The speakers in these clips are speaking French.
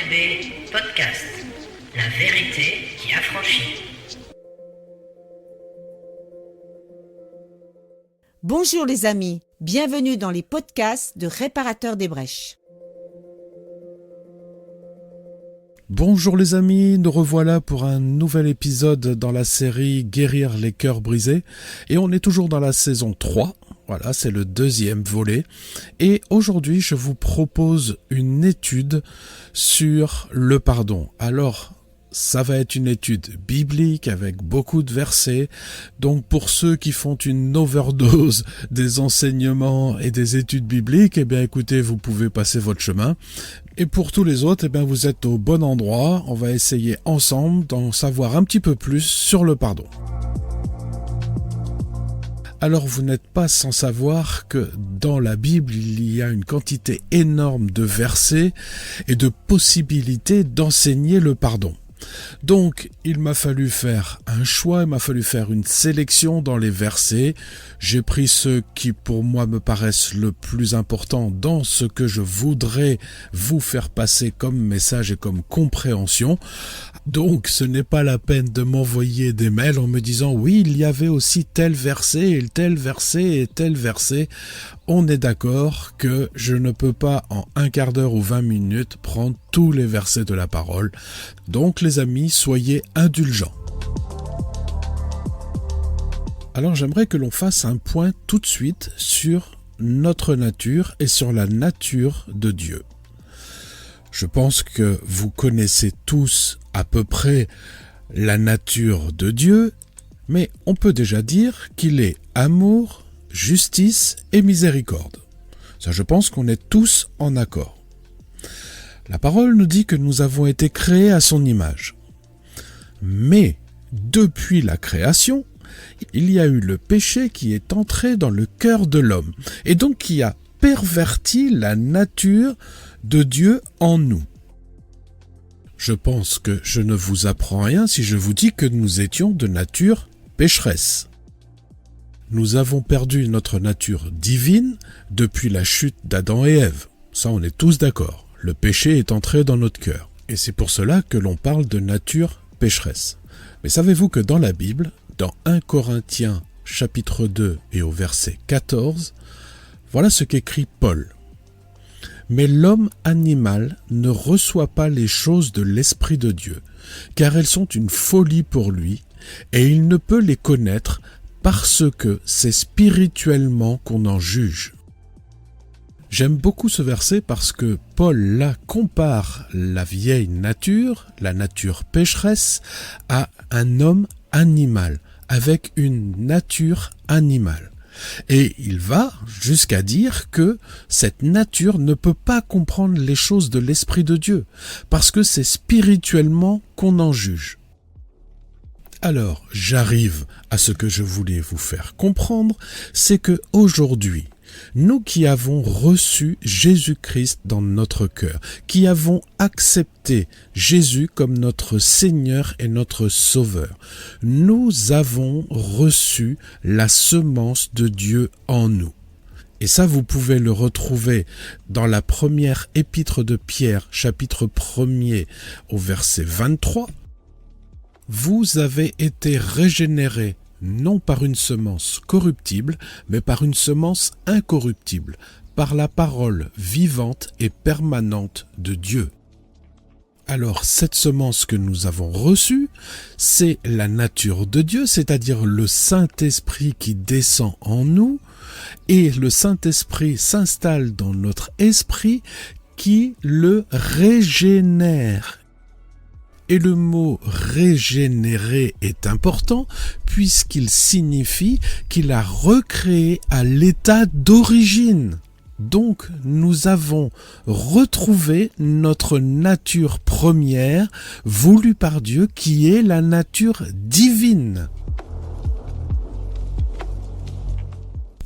VRB Podcast, la vérité qui affranchit. Bonjour les amis, bienvenue dans les podcasts de Réparateur des Brèches. Bonjour les amis, nous revoilà pour un nouvel épisode dans la série Guérir les cœurs brisés et on est toujours dans la saison 3, voilà c'est le deuxième volet et aujourd'hui je vous propose une étude sur le pardon. Alors ça va être une étude biblique avec beaucoup de versets, donc pour ceux qui font une overdose des enseignements et des études bibliques, eh bien écoutez, vous pouvez passer votre chemin. Et pour tous les autres, eh bien vous êtes au bon endroit, on va essayer ensemble d'en savoir un petit peu plus sur le pardon. Alors vous n'êtes pas sans savoir que dans la Bible, il y a une quantité énorme de versets et de possibilités d'enseigner le pardon. Donc, il m'a fallu faire un choix, il m'a fallu faire une sélection dans les versets. J'ai pris ceux qui, pour moi, me paraissent le plus important dans ce que je voudrais vous faire passer comme message et comme compréhension. Donc, ce n'est pas la peine de m'envoyer des mails en me disant « Oui, il y avait aussi tel verset et tel verset et tel verset ». On est d'accord que je ne peux pas en un quart d'heure ou 20 minutes prendre tous les versets de la parole. Donc les amis, soyez indulgents. Alors j'aimerais que l'on fasse un point tout de suite sur notre nature et sur la nature de Dieu. Je pense que vous connaissez tous à peu près la nature de Dieu, mais on peut déjà dire qu'il est amour, justice et miséricorde. Ça, je pense qu'on est tous en accord. La parole nous dit que nous avons été créés à son image. Mais, depuis la création, il y a eu le péché qui est entré dans le cœur de l'homme, et donc qui a perverti la nature de Dieu en nous. Je pense que je ne vous apprends rien si je vous dis que nous étions de nature pécheresse. Nous avons perdu notre nature divine depuis la chute d'Adam et Ève. Ça, on est tous d'accord. Le péché est entré dans notre cœur. Et c'est pour cela que l'on parle de nature pécheresse. Mais savez-vous que dans la Bible, dans 1 Corinthiens chapitre 2 et au verset 14, voilà ce qu'écrit Paul. « Mais l'homme animal ne reçoit pas les choses de l'Esprit de Dieu, car elles sont une folie pour lui, et il ne peut les connaître parce que c'est spirituellement qu'on en juge. » J'aime beaucoup ce verset parce que Paul là compare la vieille nature, la nature pécheresse, à un homme animal, avec une nature animale. Et il va jusqu'à dire que cette nature ne peut pas comprendre les choses de l'Esprit de Dieu, parce que c'est spirituellement qu'on en juge. Alors, j'arrive à ce que je voulais vous faire comprendre, c'est que aujourd'hui, nous qui avons reçu Jésus-Christ dans notre cœur, qui avons accepté Jésus comme notre Seigneur et notre Sauveur, nous avons reçu la semence de Dieu en nous. Et ça, vous pouvez le retrouver dans la première épître de Pierre, chapitre 1er, au verset 23. Vous avez été régénérés, non par une semence corruptible, mais par une semence incorruptible, par la parole vivante et permanente de Dieu. Alors, cette semence que nous avons reçue, c'est la nature de Dieu, c'est-à-dire le Saint-Esprit qui descend en nous, et le Saint-Esprit s'installe dans notre esprit qui le régénère. Et le mot « régénérer » est important puisqu'il signifie qu'il a recréé à l'état d'origine. Donc, nous avons retrouvé notre nature première voulue par Dieu qui est la nature divine.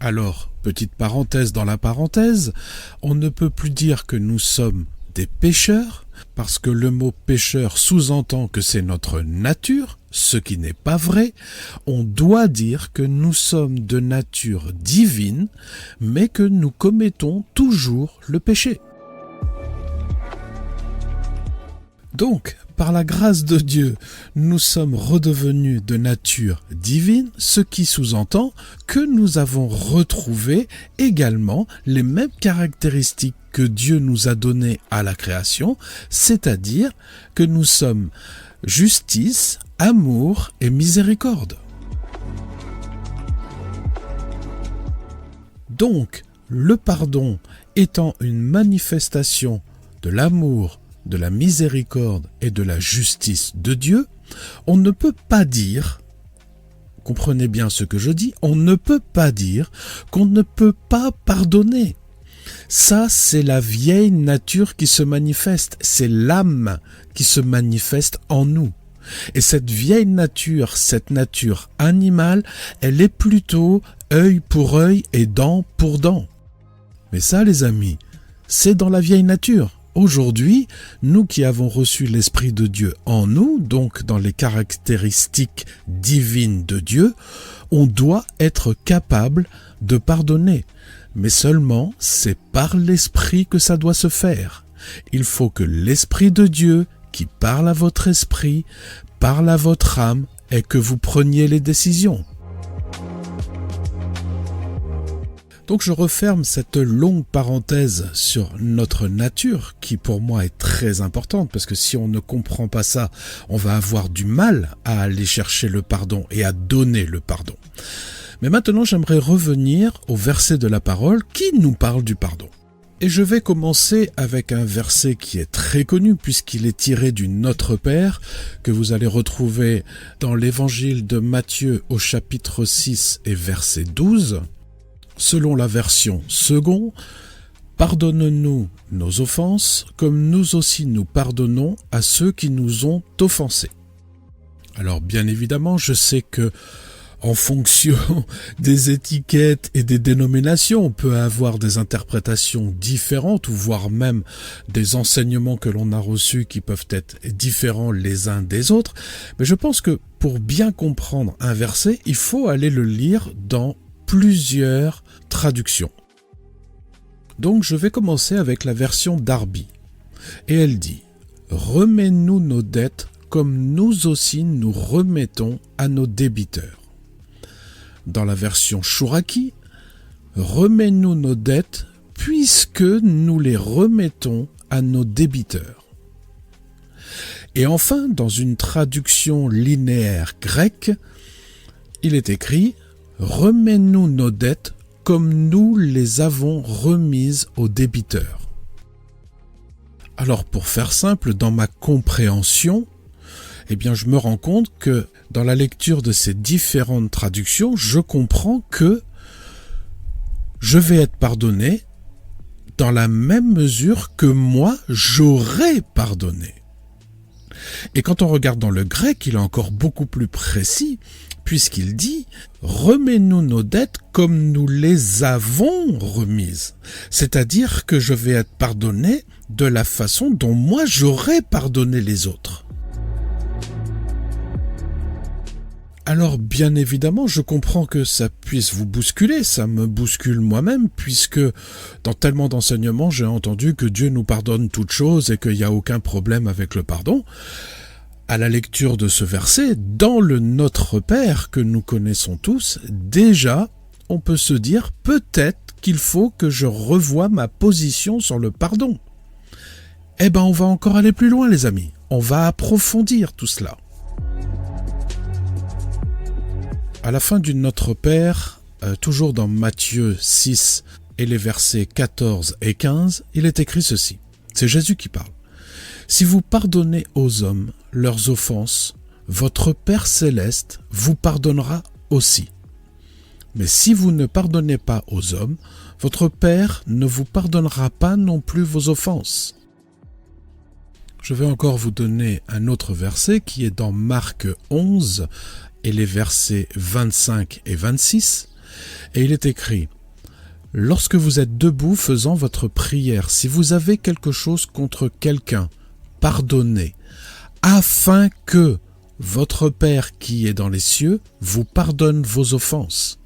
Alors, petite parenthèse dans la parenthèse, on ne peut plus dire que nous sommes des pécheurs, parce que le mot pécheur sous-entend que c'est notre nature, ce qui n'est pas vrai. On doit dire que nous sommes de nature divine, mais que nous commettons toujours le péché. Donc, par la grâce de Dieu, nous sommes redevenus de nature divine, ce qui sous-entend que nous avons retrouvé également les mêmes caractéristiques que Dieu nous a données à la création, c'est-à-dire que nous sommes justice, amour et miséricorde. Donc, le pardon étant une manifestation de l'amour, de la miséricorde et de la justice de Dieu, on ne peut pas dire, comprenez bien ce que je dis, on ne peut pas dire qu'on ne peut pas pardonner. Ça, c'est la vieille nature qui se manifeste, c'est l'âme qui se manifeste en nous. Et cette vieille nature, cette nature animale, elle est plutôt œil pour œil et dent pour dent. Mais ça, les amis, c'est dans la vieille nature. Aujourd'hui, nous qui avons reçu l'Esprit de Dieu en nous, donc dans les caractéristiques divines de Dieu, on doit être capable de pardonner. Mais seulement, c'est par l'Esprit que ça doit se faire. Il faut que l'Esprit de Dieu, qui parle à votre esprit, parle à votre âme, et que vous preniez les décisions. Donc je referme cette longue parenthèse sur notre nature qui pour moi est très importante parce que si on ne comprend pas ça, on va avoir du mal à aller chercher le pardon et à donner le pardon. Mais maintenant j'aimerais revenir au verset de la parole qui nous parle du pardon. Et je vais commencer avec un verset qui est très connu puisqu'il est tiré du Notre Père que vous allez retrouver dans l'évangile de Matthieu au chapitre 6 et verset 12. Selon la version second, pardonne-nous nos offenses, comme nous aussi nous pardonnons à ceux qui nous ont offensés. Alors bien évidemment, je sais que en fonction des étiquettes et des dénominations, on peut avoir des interprétations différentes ou voire même des enseignements que l'on a reçus qui peuvent être différents les uns des autres. Mais je pense que pour bien comprendre un verset, il faut aller le lire dans plusieurs traductions. Donc je vais commencer avec la version Darby. Et elle dit « Remets-nous nos dettes comme nous aussi nous remettons à nos débiteurs. » Dans la version Chouraki, « Remets-nous nos dettes puisque nous les remettons à nos débiteurs. » Et enfin, dans une traduction linéaire grecque, il est écrit « Remets-nous nos dettes comme nous les avons remises aux débiteurs. » Alors pour faire simple, dans ma compréhension, eh bien je me rends compte que dans la lecture de ces différentes traductions, je comprends que je vais être pardonné dans la même mesure que moi j'aurais pardonné. Et quand on regarde dans le grec, il est encore beaucoup plus précis, puisqu'il dit « Remets-nous nos dettes comme nous les avons remises ». C'est-à-dire que je vais être pardonné de la façon dont moi j'aurais pardonné les autres. Alors bien évidemment, je comprends que ça puisse vous bousculer, ça me bouscule moi-même, puisque dans tellement d'enseignements, j'ai entendu que Dieu nous pardonne toutes choses et qu'il n'y a aucun problème avec le pardon. À la lecture de ce verset, dans le Notre Père que nous connaissons tous, déjà, on peut se dire peut-être qu'il faut que je revoie ma position sur le pardon. Eh ben, on va encore aller plus loin, les amis. On va approfondir tout cela. À la fin du Notre Père, toujours dans Matthieu 6 et les versets 14 et 15, il est écrit ceci. C'est Jésus qui parle. « Si vous pardonnez aux hommes leurs offenses, votre Père céleste vous pardonnera aussi. Mais si vous ne pardonnez pas aux hommes, votre Père ne vous pardonnera pas non plus vos offenses. » Je vais encore vous donner un autre verset qui est dans Marc 11 et les versets 25 et 26, et il est écrit « Lorsque vous êtes debout faisant votre prière, si vous avez quelque chose contre quelqu'un, pardonnez, afin que votre Père qui est dans les cieux vous pardonne vos offenses.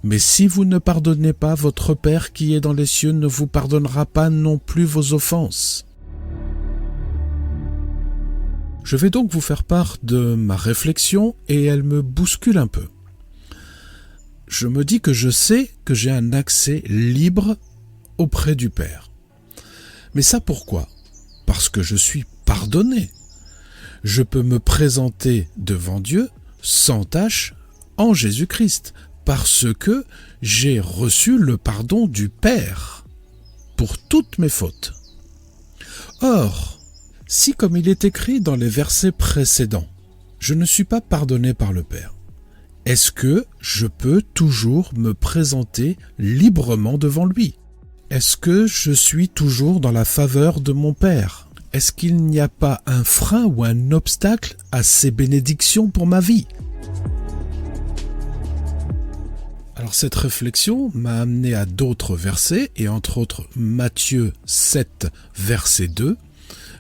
Mais si vous ne pardonnez pas, votre Père qui est dans les cieux ne vous pardonnera pas non plus vos offenses. » Je vais donc vous faire part de ma réflexion et elle me bouscule un peu. Je me dis que je sais que j'ai un accès libre auprès du Père. Mais ça pourquoi ? Parce que je suis pardonné. Je peux me présenter devant Dieu sans tache en Jésus-Christ, parce que j'ai reçu le pardon du Père pour toutes mes fautes. Or, si comme il est écrit dans les versets précédents, je ne suis pas pardonné par le Père, est-ce que je peux toujours me présenter librement devant lui ? Est-ce que je suis toujours dans la faveur de mon Père ? Est-ce qu'il n'y a pas un frein ou un obstacle à ces bénédictions pour ma vie ? Alors cette réflexion m'a amené à d'autres versets, et entre autres Matthieu 7, verset 2,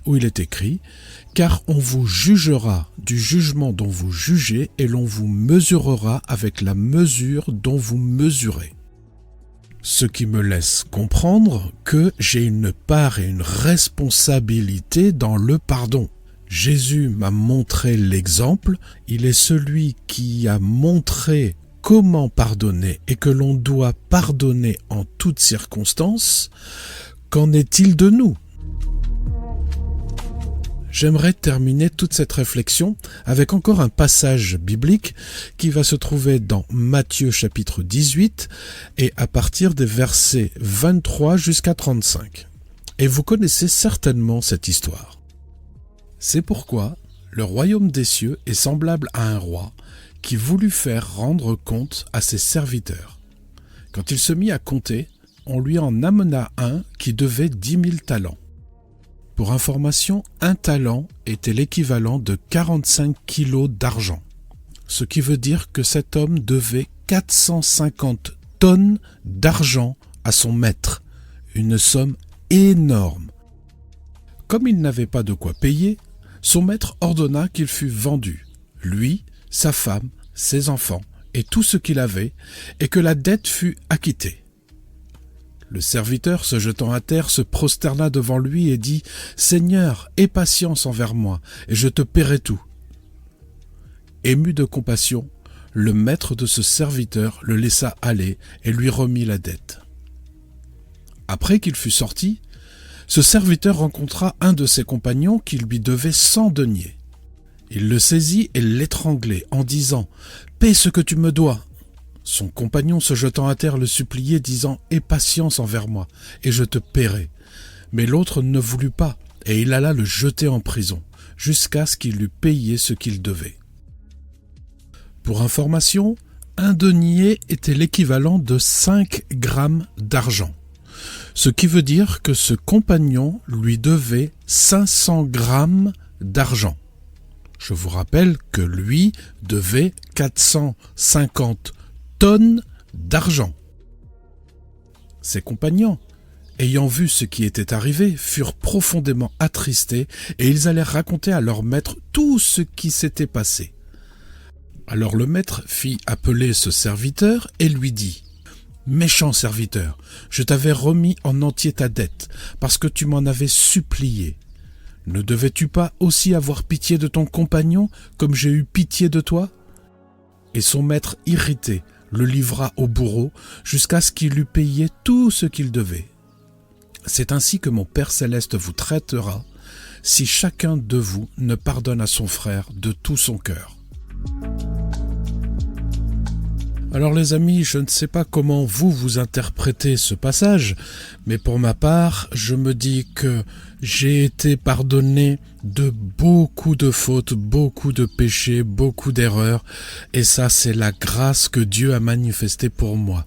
où il est écrit « Car on vous jugera du jugement dont vous jugez, et l'on vous mesurera avec la mesure dont vous mesurez. » Ce qui me laisse comprendre que j'ai une part et une responsabilité dans le pardon. Jésus m'a montré l'exemple, il est celui qui a montré comment pardonner et que l'on doit pardonner en toutes circonstances. Qu'en est-il de nous ? J'aimerais terminer toute cette réflexion avec encore un passage biblique qui va se trouver dans Matthieu chapitre 18 et à partir des versets 23 jusqu'à 35. Et vous connaissez certainement cette histoire. C'est pourquoi le royaume des cieux est semblable à un roi qui voulut faire rendre compte à ses serviteurs. Quand il se mit à compter, on lui en amena un qui devait 10 000 talents. Pour information, un talent était l'équivalent de 45 kilos d'argent, ce qui veut dire que cet homme devait 450 tonnes d'argent à son maître, une somme énorme. Comme il n'avait pas de quoi payer, son maître ordonna qu'il fût vendu, lui, sa femme, ses enfants et tout ce qu'il avait, et que la dette fût acquittée. Le serviteur, se jetant à terre, se prosterna devant lui et dit « Seigneur, aie patience envers moi, et je te paierai tout. » Ému de compassion, le maître de ce serviteur le laissa aller et lui remit la dette. Après qu'il fut sorti, ce serviteur rencontra un de ses compagnons qui lui devait 100 deniers. Il le saisit et l'étranglait en disant « Paie ce que tu me dois !» Son compagnon se jetant à terre le suppliait, disant « Aie patience envers moi, et je te paierai. » Mais l'autre ne voulut pas, et il alla le jeter en prison, jusqu'à ce qu'il eût payé ce qu'il devait. Pour information, un denier était l'équivalent de 5 grammes d'argent, ce qui veut dire que ce compagnon lui devait 500 grammes d'argent. Je vous rappelle que lui devait 450 tonnes d'argent. Ses compagnons, ayant vu ce qui était arrivé, furent profondément attristés et ils allèrent raconter à leur maître tout ce qui s'était passé. Alors le maître fit appeler ce serviteur et lui dit « Méchant serviteur, je t'avais remis en entier ta dette parce que tu m'en avais supplié. Ne devais-tu pas aussi avoir pitié de ton compagnon comme j'ai eu pitié de toi ?» Et son maître irrité le livra au bourreau jusqu'à ce qu'il eût payé tout ce qu'il devait. C'est ainsi que mon Père céleste vous traitera si chacun de vous ne pardonne à son frère de tout son cœur. Alors les amis, je ne sais pas comment vous interprétez ce passage, mais pour ma part, je me dis que j'ai été pardonné de beaucoup de fautes, beaucoup de péchés, beaucoup d'erreurs, et ça c'est la grâce que Dieu a manifestée pour moi.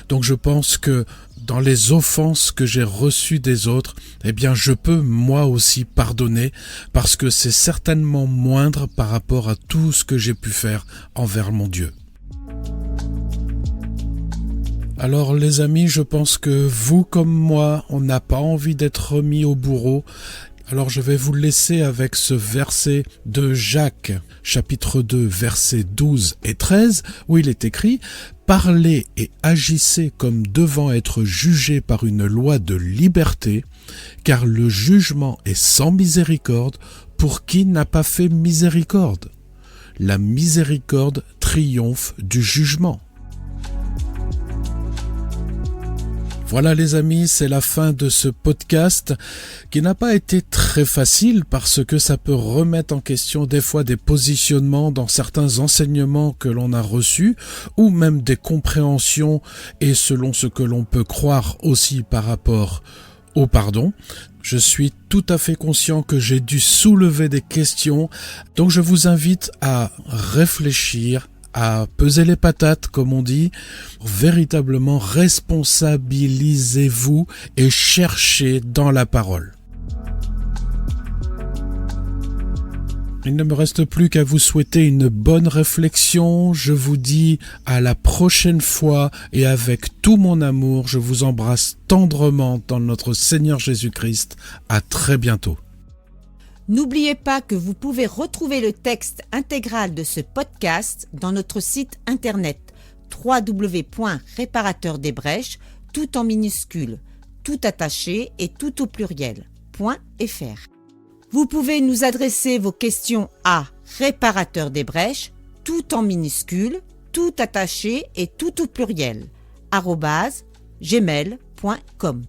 Donc je pense que dans les offenses que j'ai reçues des autres, eh bien je peux moi aussi pardonner, parce que c'est certainement moindre par rapport à tout ce que j'ai pu faire envers mon Dieu. Alors les amis, je pense que vous comme moi, on n'a pas envie d'être remis au bourreau. Alors je vais vous laisser avec ce verset de Jacques, chapitre 2, versets 12 et 13, où il est écrit « Parlez et agissez comme devant être jugés par une loi de liberté, car le jugement est sans miséricorde pour qui n'a pas fait miséricorde. La miséricorde triomphe du jugement. » Voilà les amis, c'est la fin de ce podcast qui n'a pas été très facile parce que ça peut remettre en question des fois des positionnements dans certains enseignements que l'on a reçus ou même des compréhensions et selon ce que l'on peut croire aussi par rapport au pardon. Je suis tout à fait conscient que j'ai dû soulever des questions, donc je vous invite à réfléchir, à peser les patates, comme on dit. Véritablement, responsabilisez-vous et cherchez dans la parole. Il ne me reste plus qu'à vous souhaiter une bonne réflexion. Je vous dis à la prochaine fois et avec tout mon amour, je vous embrasse tendrement dans notre Seigneur Jésus-Christ. À très bientôt. N'oubliez pas que vous pouvez retrouver le texte intégral de ce podcast dans notre site internet www.réparateurdesbrèches, tout en minuscules, tout attaché et tout au pluriel, .fr. Vous pouvez nous adresser vos questions à réparateurdesbrèches, tout en minuscules, tout attaché et tout au pluriel, @gmail.com.